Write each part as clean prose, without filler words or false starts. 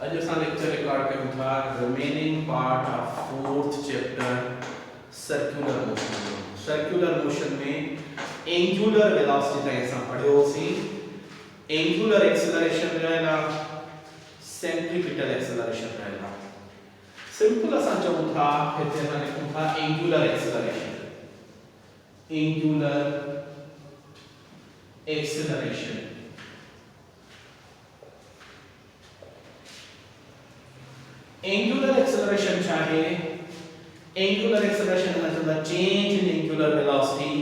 अॼु असां lecture record कयूं था remaining part of fourth chapter circular motion. Circular motion में एंगुलर वेलोसिटी ताईं असां पढ़ियोसीं। एंगुलर एक्सेलरेशन रहेला, सेंट्रीपिटल एक्सेलरेशन रहेला। सिंपल असां चऊं था हिते असां लिखूं था angular acceleration. Angular acceleration angular acceleration चाहे एंगुलर एक्सेलरेशन मतलब the change in angular velocity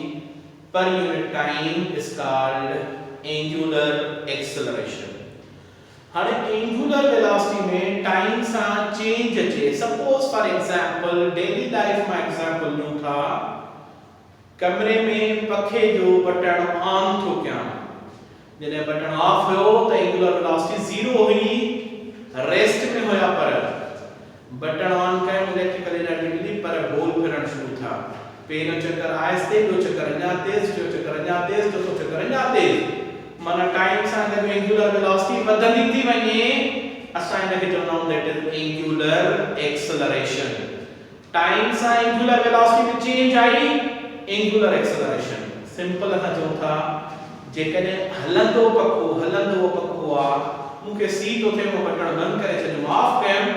per unit time is called angular acceleration। हाणे एंगुलर वेलोसिटी में टाइम सा चेंज अचे। Suppose for example daily life में एग्जांपल न्यू था कमरे में पखे जो बटन ऑन थो कयां, जने बटन ऑफ हो तो एंगुलर वेलोसिटी 0 हुई, रेस्ट में होया, पर बटन ऑन कयो इलेक्ट्रिकल एनर्जी मिली, पर बॉल फिरण शुरू था। पेन चक्कर आहिस्ते, दो चक्कर अञा तेज, जो चक्कर अञा तेज, जो चक्कर अञा तेज, माना टाइम सां गॾु एंगुलर वेलोसिटी वधंदी थी वञे। असां इनखे चवंदा आहियूं that is angular acceleration. Time सां एंगुलर वेलोसिटी में चेंज आई, एंगुलर एक्सेलरेशन। सिंपल असां चऊं था जेकॾहिं हलंदो पखो आ, मूंखे सी तो थे, मां बटन बंद करे छॾियो, ऑफ कयमि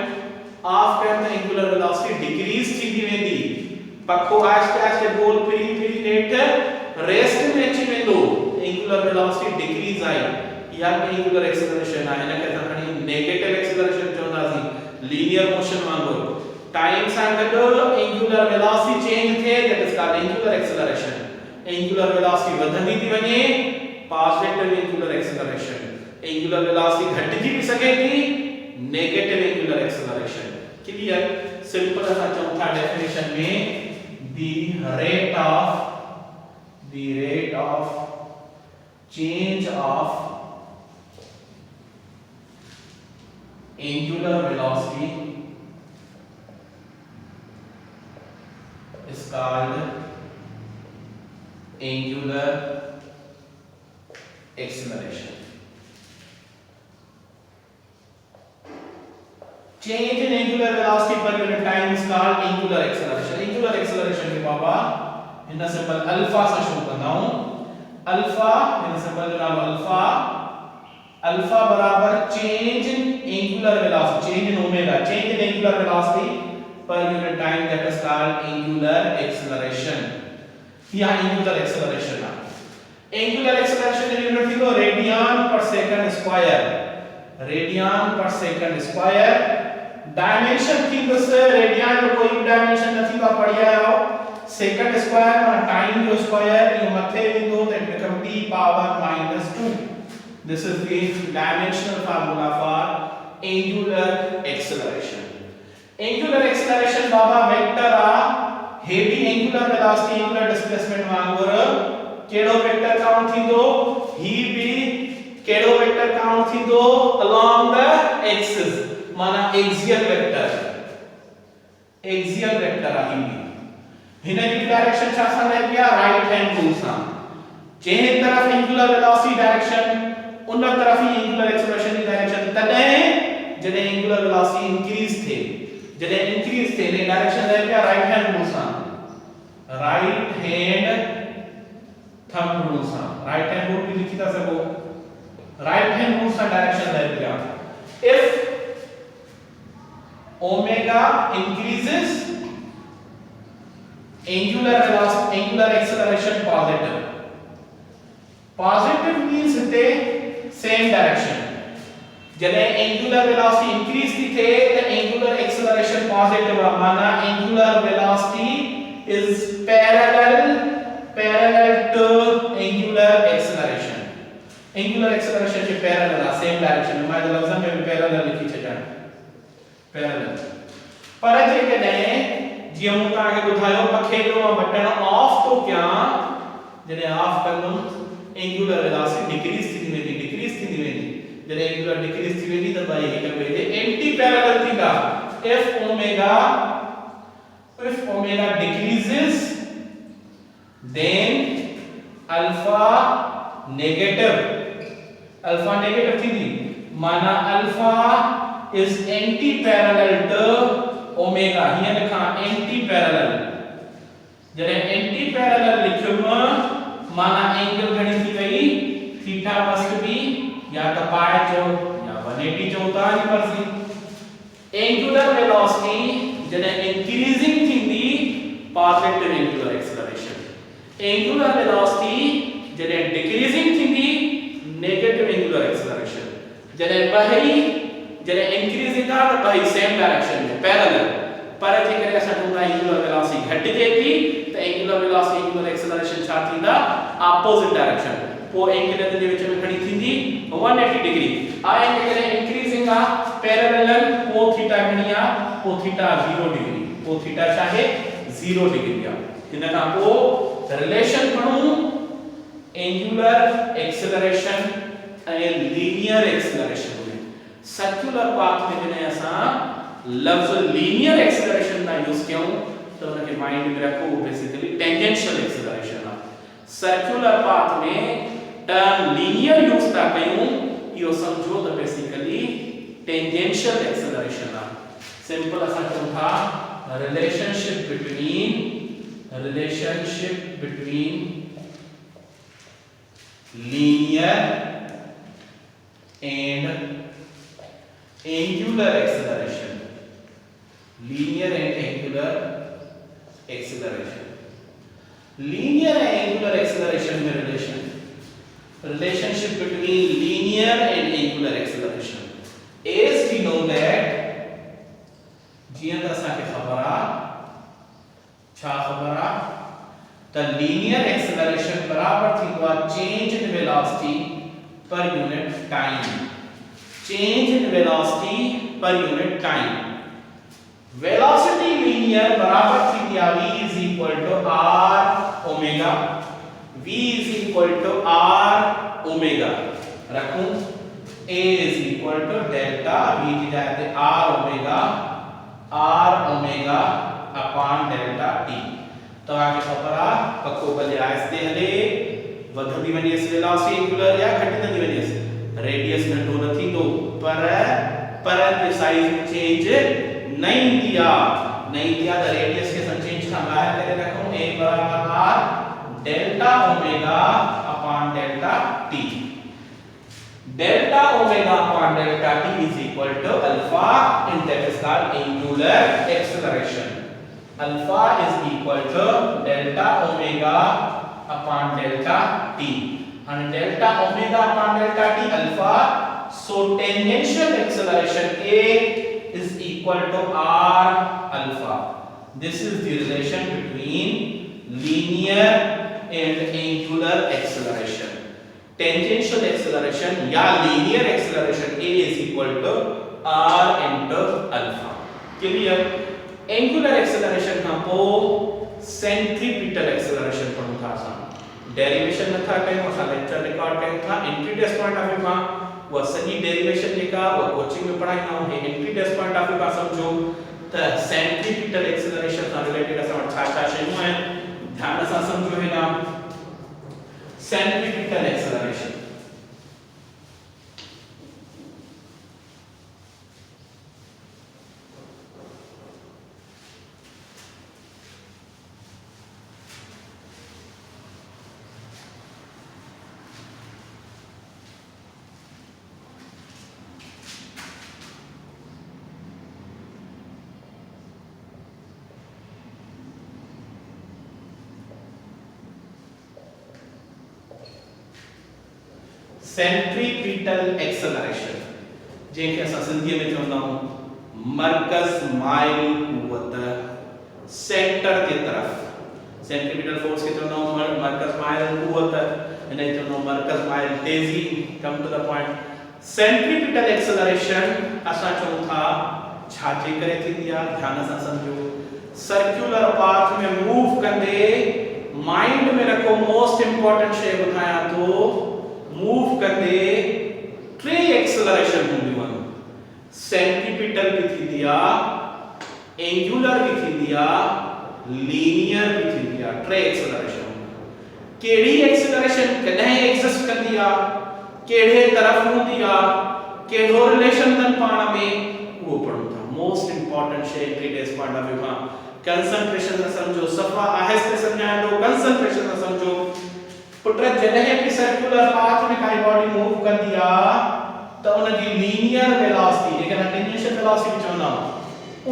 त एंगुलर वेलोसिटी डिक्रीज थींदी वेंदी। पखो आहिस्ते आहिस्ते गोल फिरी नेठ रेस्ट में अची वेंदो, एंगुलर वेलोसिटी डिक्रीज आई। इहा एंगुलर एक्सेलरेशन आहे। हिनखे असां खणी नेगेटिव एक्सेलरेशन चवंदासीं, लीनियर मोशन वांगुरु। टाइम सां गॾु एंगुलर वेलोसिटी चेंज थिए, that is called angular acceleration. Angular velocity वधंदी थी वञे, positive angular acceleration. Angular velocity घटिजी भी सके थी, negative angular acceleration. Clear? Simple असां चऊं था डेफिनेशन में the rate of change of angular velocity is called angular acceleration। Change in angular velocity per unit time is called angular acceleration। angular acceleration में बाबा इनका सिंबल अल्फा से शुरू करना हूं। अल्फा इनका सिंबल जो नाम अल्फा बराबर change in angular velocity, change in omega, change in angular velocity per unit time, that is called angular acceleration. यह एंगुलर एक्सेलरेशन है। एंगुलर एक्सेलरेशन की यूनिट थी तो रेडियन पर सेकंड स्क्वायर, रेडियन पर सेकंड स्क्वायर। डायमेंशन थी बस radian जो कोई भी डायमेंशन नथी का पढ़िया हो, सेकंड स्क्वायर माना टाइम जो स्क्वायर, ये मथे विंदो that become t power -2। This is the dimensional formula for angular acceleration. Angular acceleration बाबा वेक्टर आ, हेवी एंगुलर वेलोसिटी एंगुलर डिस्प्लेसमेंट वांगुरु केड़ो वेक्टर काउंट थींदो, ही भी केड़ो वेक्टर काउंट थींदो अलोंग द एक्सिस, माना एक्सियल वेक्टर आहे। हिन जी डायरेक्शन छा सां रह गया, राइट हैंड रूल सां। जंहिं तरफ एंगुलर वेलोसिटी डायरेक्शन, उन तरफ ही एंगुलर एक्सेलरेशन की डायरेक्शन। तॾहिं जॾहिं एंगुलर वेलोसिटी इंक्रीज थे, ने डायरेक्शन रह गया राइट हैंड रूल सां, राइट हैंड थंब रूल सां। राइट हैंड रूल भी लिखी था सको, राइट हैंड रूल सां डायरेक्शन रह गया। If omega increases, angular velocity, angular acceleration positive means the same direction। जने angular velocity increase थी थे तो angular acceleration positive है, माना angular velocity is parallel to angular acceleration। angular acceleration के parallel है, same direction में। मैं लफ्ज़ में parallel लिखी छॾा, पैरेलल। पर जेकॾहिं जीअं मूं तव्हांखे ॿुधायो पखे जो बटन ऑफ तो क्या, जॾहिं ऑफ कंदुमि एंगुलर वेलोसिटी डिक्रीज थी वेंदी। जॾहिं एंगुलर डिक्रीज थी वेंदी त ॿई हिक ॿिए जे एंटी पैरेलल थींदा। if omega decreases then alpha negative थींदी, माना alpha is anti parallel to omega here लिखा anti parallel जरे anti parallel लिखूंगा माना एंगल घणी थी वही थीटा मस्ट बी या तो पाई जो या 180 जो होता है मर्जी एंगुलर वेलोसिटी जने इंक्रीजिंग थींदी positive angular acceleration angular velocity जने डिक्रीजिंग थींदी नेगेटिव एंगुलर एक्सेलरेशन जने बही जने इंक्रीजिंग का तो बही सेम डायरेक्शन में पैरेलल पर जे करे असा तो एंगुलर वेलोसिटी घट जेती तो एंगुलर वेलोसिटी एंगुलर एक्सेलरेशन छा थींदा ऑपोजिट डायरेक्शन वो एंगल जे विच में खड़ी थींदी 180 डिग्री आ एंगल इंक्रीजिंग आ पैरेलल ओ थीटा घणिया ओ थीटा 0 डिग्री ओ थीटा चाहे 0 डिग्री आ इन का को रिलेशन पणू angular acceleration and linear acceleration में सर्कुलर पाथ में जने असा लफ्ज लीनियर एक्सेलरेशन का यूज क्यों तो उनके माइंड में रखो बेसिकली टेंजेंशियल एक्सेलरेशन आ सर्कुलर पाथ में टर्म लीनियर यूज ता कयूं यो समझो तो बेसिकली टेंजेंशियल एक्सेलरेशन आ सिंपल असा चऊं था relationship between linear and angular acceleration linear and angular acceleration linear and angular acceleration में relationship between linear and angular acceleration as we know that जीअं त असांखे ख़बर आ छा ख़बर आ the linear acceleration बराबर थींदो आहे change in velocity per unit time change in velocity per unit time velocity linear बराबर थींदी आहे v is equal to r omega v is equal to r omega रखूं a is equal to delta v की जगह पे r omega upon delta t तो आगे खबर आ पक्को भले आस्ते हले वधंदी वने वेलोसिटी एंगुलर या घटंदी वने रेडियस घटो नथी दो पर जे साइज में चेंज नहीं दिया तो रेडियस के चेंज का बाहर करे रखो a बराबर r delta omega upon delta t delta omega upon delta t is equal to alpha and that is called angular acceleration alpha is equal to delta omega upon delta t and delta omega upon delta t alpha so tangential acceleration a is equal to r alpha this is the relation between linear and angular acceleration tangential acceleration या linear acceleration a is equal to r into alpha clear angular acceleration का पो centripetal acceleration पढ़ो था असां derivation नथा कयूं असां lecture record कयूं था entry test point of view खां वो सॼी डेरिवेशन जेका वो कोचिंग में पढ़ाईंदा आहियूं entry test point of view खां समझो त सेंट्रीपिटल एक्सेलरेशन सां रिलेटेड असां वटि छा शयूं आहिनि ध्यान सां समझो हेॾा सेंट्रीपिटल एक्सेलरेशन सेंट्रीपिटल एक्सेलरेशन जेके असां सिंधी में चवंदा आहियूं मरकज़ माइल कुवत सेंटर के तरफ सेंट्रीपिटल फोर्स के चवंदा आहियूं मरकज़ माइल कुवत इने चवंदा आहियूं मरकज़ माइल तेजी come to the point centripetal acceleration असां चऊं था छा जे करे थींदी आहे ध्यान सां समझो सर्कुलर पाथ में मूव कंदे माइंड में रखो मोस्ट इंपोर्टेंट शे बुधाया तो मूव कंदे ट्रे एक्सेलरेशन हूंदियूं आहिनि सेंट्रीपिटल भी थींदी आहे एंगुलर भी थींदी आहे लीनियर भी थींदी आहे ट्रे एक्सेलरेशन केड़ी एक्सेलरेशन कॾहिं एग्जिस्ट कंदी आहे केड़े तरफ हूंदी आहे केड़ो रिलेशन तन पाण में वो पढ़ो था मोस्ट इंपोर्टेंट शे क्रिटिस पॉइंट ऑफ व्यू हां कंसंट्रेशन न समझो सफा आहिस्ते समझाए तो कंसंट्रेशन न समझो पुत्र जॾहिं भी सर्कुलर पाथ में काई बॉडी मूव कर दिया तो उन जी लीनियर वेलोसिटी जेके टेंजेंशियल वेलोसिटी चवंदा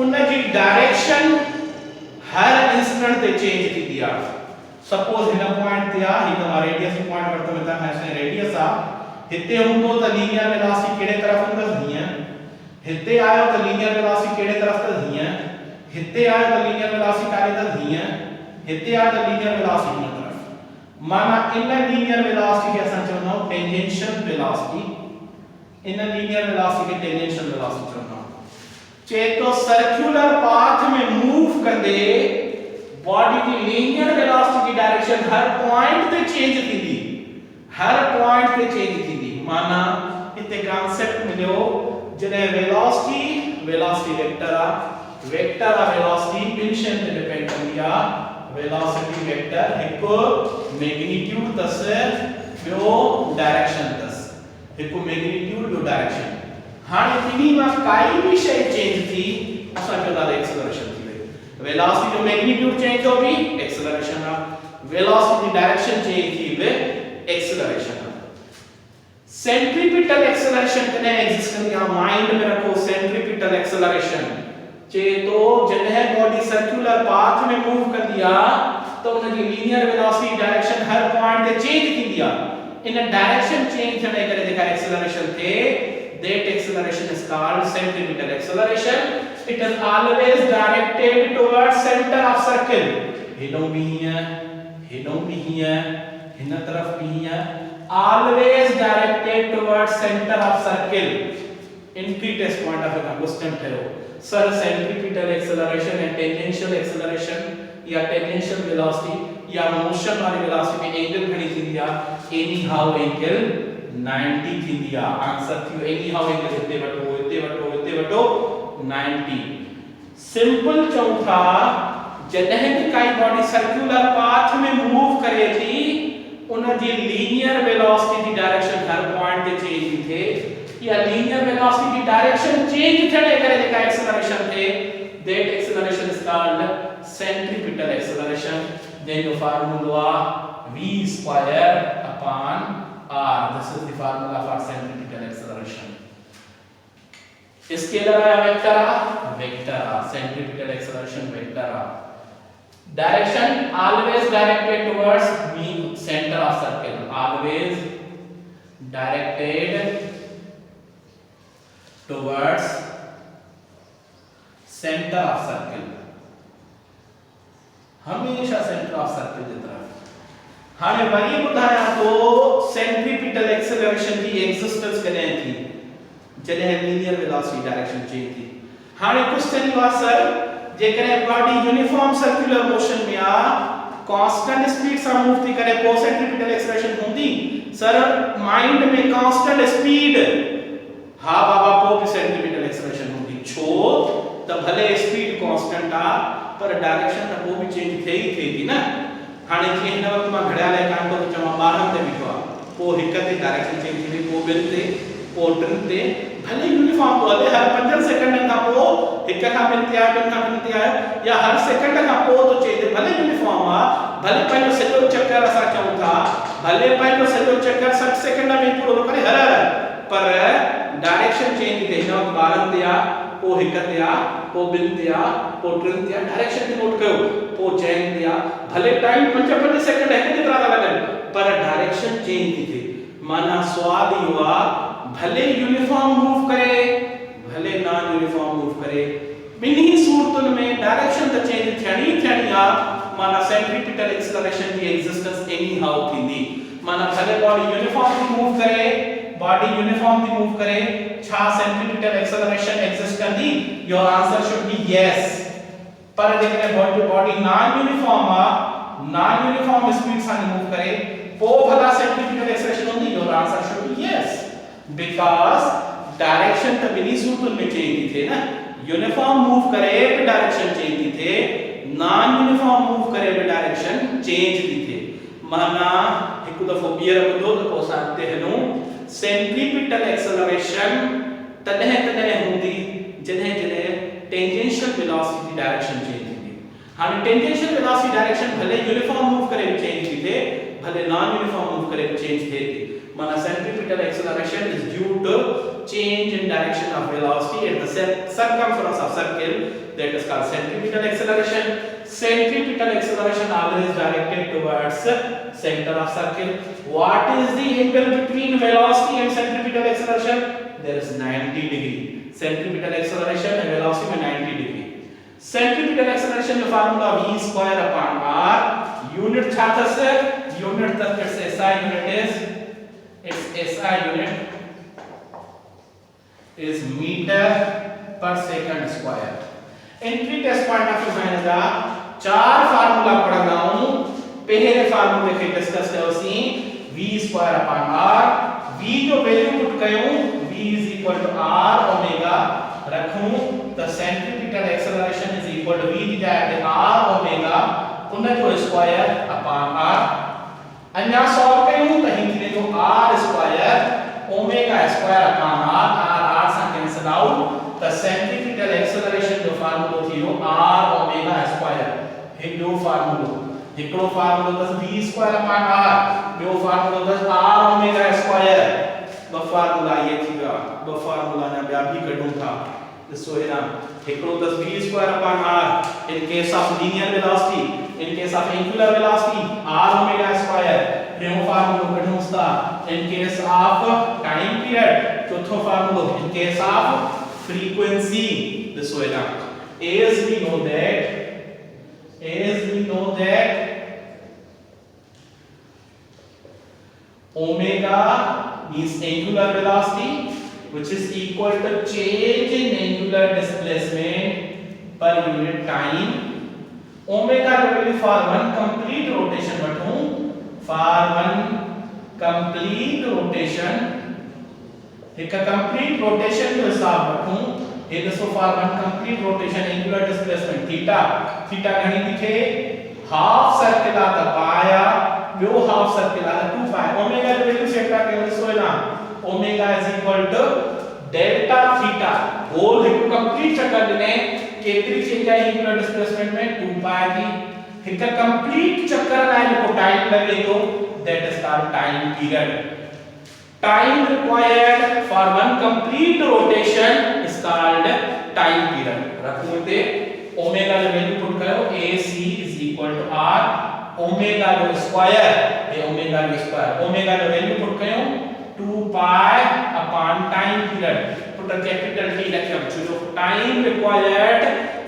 उन जी डायरेक्शन हर इंस्टेंट ते चेंज थी दिया सपोज हिन पॉइंट ते आ ही तमा रेडियस पॉइंट वरतो में था ऐसे रेडियस आ हिते हुंदो त लीनियर वेलोसिटी केड़े तरफ हूंदस हीअं हिते आयो त लीनियर वेलोसिटी केड़े तरफ त हीअं हिते आयो त लीनियर वेलोसिटी कारे त हीअं हिते आयो त लीनियर वेलोसिटी हिन तरफ माना इन लीनियर वेलोसिटी के असां चवंदा आहियूं tangential velocity in linear velocity के टेंजेंशियल वेलोसिटी चवंदा आहियूं चे तो सर्कुलर पाथ में मूव कंदे बॉडी की लीनियर वेलोसिटी की डायरेक्शन हर पॉइंट पे चेंज थींदी हर पॉइंट पे चेंज थींदी माना इते कांसेप्ट मिलियो जने वेलोसिटी वेक्टर आ वेलोसिटी पिंशन ते डिपेंड कंदी आ वेलोसिटी वेक्टर हिकु मैग्नीट्यूड दस ॿियो डायरेक्शन दस हिकु मैग्नीट्यूड ॿियो डायरेक्शन हाणे इनी मां काई भी शय चेंज थी असां चवंदा एक्सेलरेशन थी वई वेलोसिटी जो मैग्नीट्यूड चेंज हो भी एक्सेलरेशन आ वेलोसिटी डायरेक्शन चेंज थी भी एक्सेलरेशन सेंट्रीपिटल एक्सेलरेशन कने एग्जिस्ट कंदी आ माइंड में रखो सेंट्रीपिटल एक्सेलरेशन चे तो जॾहिं बॉडी सर्कुलर पाथ में मूव कंदी आ तो उन जी लीनियर वेलोसिटी डायरेक्शन हर पॉइंट ते चेंज थींदी आ इन डायरेक्शन चेंज थियण करे जेका एक्सेलरेशन थे that acceleration is called centripetal acceleration it is always directed towards center of circle हिनों भी here हिन तरफ भी here always directed towards center of circle entry test point of a question थयो sir centripetal acceleration and tangential acceleration या tangential velocity या motion वाली velocity में angle घणी थींदी आ anyhow angle 90 थींदी आ आंसर थियो anyhow angle हिते वटो 90 सिंपल चौथा जॾहिं भी काई बॉडी सर्कुलर पाथ में मूव करे थी उन जी लीनियर वेलोसिटी की डायरेक्शन हर पॉइंट ते चेंज थी थे या लीनियर वेलोसिटी की डायरेक्शन चेंज थियण करे जेका एक्सेलरेशन थे that acceleration is called centripetal acceleration जंहिंजो फार्मूलो आ v square upon r this is the formula for centripetal acceleration scalar या vector uh centripetal acceleration vector uh direction always directed towards mean center of circle always directed towards center of circle हमेशा center of circle की तरफ हाने worry बुधाया तो centripetal acceleration की existence कने थी जॾहिं लीनियर वेलोसिटी डायरेक्शन चेंज थी हाने क्वेश्चन हुआ सर जेकरे बॉडी यूनिफॉर्म सर्कुलर मोशन में आ कांस्टेंट स्पीड से मूव थी करे को सेंट्रीपिटल एक्सेलरेशन होंदी सर माइंड में कांस्टेंट स्पीड हा बाबा को भी सेंट्रीपिटल एक्सेलरेशन होंदी छो त भले स्पीड कांस्टेंट आ पर डायरेक्शन त को भी चेंज थी ना हाने जे हिन वक्त मां घड़ियाल कांटो तो चवा 12 ते बीठो आ को हिक ते डायरेक्शन चेंज थी को ॿिन ते को टिन ते भले यूनिफॉर्म तो हले हर 5 सेकंड खां पो हिक खां ॿिन ते आयो ॿिन खां टिन ते आयो या हर सेकंड खां पो तो चेंज भले यूनिफॉर्म आ भले पंहिंजो सॼो चक्कर असां चऊं था भले पंहिंजो सॼो चक्कर 60 सेकंड में पूरो करे हर पर डायरेक्शन चेंज थिए हिन वक्त 12 ते आ को हिक ते आ को ॿिन ते आ को टिन ते आ डायरेक्शन खे नोट कयो को चैन ते आ भले टाइम 5 सेकंड हिक जेतिरा था लगन पर डायरेक्शन चेंज थी थिए माना स्वाद इहो आ भले यूनिफॉर्म मूव करे भले नॉन यूनिफॉर्म मूव करे बिन्ही सूरतुन में डायरेक्शन त चेंज थियणी आ माना सेंट्रीपिटल एक्सेलरेशन की एग्जिस्टेंस एनी हाउ थींदी माना भले बॉडी यूनिफॉर्म थी मूव करे छा सेंट्रीपिटल एक्सेलरेशन एग्जिस्ट कंदी your answer should be yes पर जेकॾहिं बॉडी नॉन यूनिफॉर्म स्पीड सां मूव करे पो भला सेंट्रीपिटल एक्सेलरेशन होंदी your answer should be yes because direction त बिनी सूरतुन में चेंज थी थे ना यूनिफॉर्म मूव करे भी डायरेक्शन चेंज थी थे नॉन यूनिफॉर्म मूव करे भी डायरेक्शन चेंज थी थे माना एक दफो बियर बुधो तो पोसा ते हनु सेंट्रीपिटल एक्सेलरेशन तॾहिं तॾहिं हूंदी जॾहिं जॾहिं टेंजेंशियल वेलोसिटी जी डायरेक्शन चेंज थींदी। हाणे टेंजेंशियल वेलोसिटी डायरेक्शन भले यूनिफॉर्म मूव करे चेंज थी थिए, भले नॉन यूनिफॉर्म मूव करे चेंज थिए थी। माना centripetal acceleration is due to change in direction of velocity at the circumference of circle, that is called centripetal acceleration. Centripetal acceleration always directed towards center of circle. What is the angle between velocity and centripetal acceleration? There is 90 degree. Centripetal acceleration and velocity में 90 degree. Centripetal acceleration का formula v square upon r. Unit छात्र से unit तक its SI unit is meter per second square. Entry test point of view मैंने जा चार formula पढ़ा हूं। पहले फार्मूले के डिस्कस करो सी v square upon r। v जो वैल्यू पुट करूं v is equal to r omega रखूं तो centripetal acceleration is equal to v divided r omega उन जो स्क्वायर अपॉन r। अन्य सॉल्व करूं तो हिंदी जो r square omega square upon r से कैंसिल आउट तो सेंट्रीपिटल एक्सेलरेशन जो फार्मूला थी वो r ओमेगा स्क्वायर हिकड़ो फार्मूला तो v स्क्वायर अपॉन r ॿियो फार्मूला तो r ओमेगा स्क्वायर। ॿ फार्मूला ये थी विया, ॿ फार्मूला ना ॿिया भी कढूं था। ॾिसो हेना हिकड़ो तो v square upon r in case of linear velocity, in case of angular velocity r omega square. ॿियो फार्मूला कढूं था in case of time period. चौथो formula in case of frequency. This way now as we know that omega means angular velocity, which is equal to change in angular displacement per unit time. Omega value for one complete rotation बटूं, for one complete rotation एक complete rotation जो हिसाब रखूं ये दोस्तों for one complete rotation angular displacement theta घणी दिखे half circle आ त पाया ॿियो हाफ सर्किल आ त 2 पाई ओमेगा जो वैल्यू सेट कयो ॾिसो ना omega is equal to delta theta whole हिकु कंप्लीट चक्कर ॾिने केतिरी चेंज आई एंगुलर डिस्प्लेसमेंट में 2 पाई जी हिकु कंप्लीट चक्कर लाइ जेको टाइम लगे थो that is called time period. Time required for one complete rotation is called time period. रखो इते ओमेगा जो वैल्यू पुट करो AC is equal to R omega जो स्क्वायर ये ओमेगा जो स्क्वायर ओमेगा जो वैल्यू पुट करो 2 pi upon time period put capital T रखो जो time required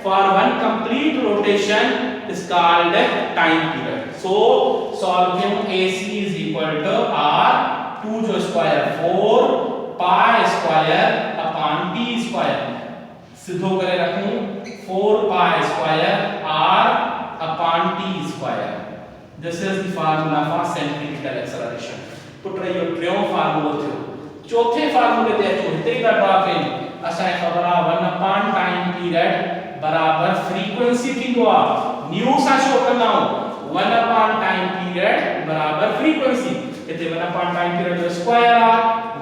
for one complete rotation is called time period. So solve AC is equal to R 2 जो square 4 pi square upon t square सीधो करे रखूं 4 pi square r upon t square. This is the formula for centripetal acceleration. Put रहियो टियों फार्मूलो थियो। चौथे फार्मूले ते अचो हिते ई ड्रॉ कयूं असां ख़बर आ 1 अपॉन टाइम पीरियड बराबर फ्रीक्वेंसी थींदो आ न्यू सा शो कंदाऊं 1 अपॉन टाइम पीरियड बराबर फ्रीक्वेंसी इते 1 अपॉन टाइम पीरियड जो स्क्वायर आ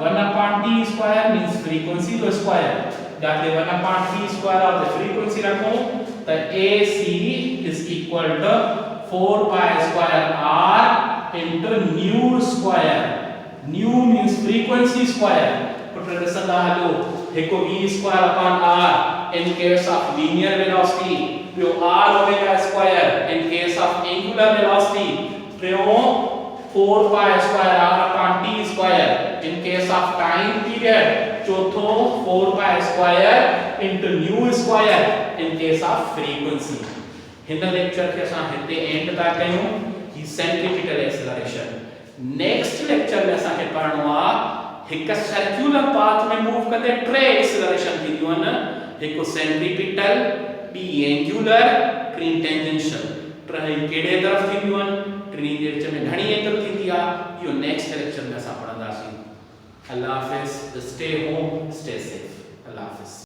1 upon t square means frequency जो स्क्वायर जाते 1 अपॉन t स्क्वायर और फ्रीक्वेंसी रखो तो AC is equal to 4 pi square r into nu square nu means frequency square put ॾिसंदा hello हिकु v square upon r in case of linear velocity ॿियो r omega square in case of angular velocity टियों 4 pi square r upon t square in case of time period चौथो 4 pi square into nu square in case of frequency। हिन lecture के असां हिते and था कयूं ही centripetal acceleration. Next lecture में असां खे पढ़णो आ हिकु सर्कुलर पाथ में मूव कंदे टे एक्सेलरेशन थींदियूं आहिनि हिकु सेंट्रीपिटल ॿी एंगुलर टी टेंजेंशियल टे कहिड़े तरफ़ थींदियूं आहिनि टिनी जे विच में घणी एंगल थींदी आहे इहो नेक्स्ट लेक्चर में असां पढ़ंदासीं। अल्लाह हाफ़िज़। Stay home stay safe. अल्लाह हाफ़िज़।